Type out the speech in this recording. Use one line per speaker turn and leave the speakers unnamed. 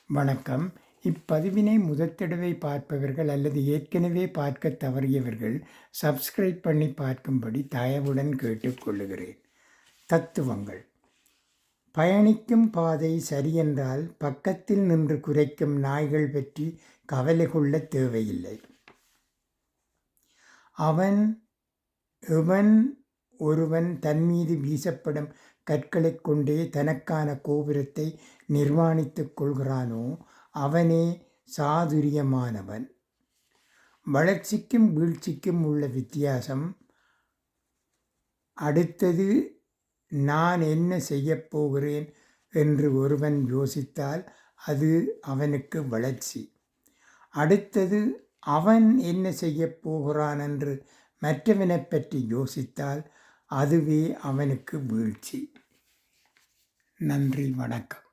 வணக்கம். இப்பதிவினை முதற்தடவை பார்ப்பவர்கள் அல்லது ஏற்கனவே பார்க்க தவறியவர்கள் சப்ஸ்கிரைப் பண்ணி பார்க்கும்படி தயவுடன் கேட்டுக்கொள்ளுகிறேன். தத்துவங்கள். பயணிக்கும் பாதை சரியென்றால் பக்கத்தில் நின்று குரைக்கும் நாய்கள் பற்றி கவலை கொள்ளத் தேவையில்லை. எவன் ஒருவன் தன்மீது வீசப்படும் கற்களைக் கொண்டே தனக்கான கோபுரத்தை நிர்மாணித்துக் கொள்கிறானோ அவனே சாதுரியமானவன். வளர்ச்சிக்கும் வீழ்ச்சிக்கும் உள்ள வித்தியாசம், அடுத்தது நான் என்ன செய்யப்போகிறேன் என்று ஒருவன் யோசித்தால் அது அவனுக்கு வளர்ச்சி. அடுத்தது அவன் என்ன செய்யப் போகிறான் என்று மற்றவனைப் பற்றி யோசித்தால் அதுவே அவனுக்கு வீழ்ச்சி. நன்றி, வணக்கம்.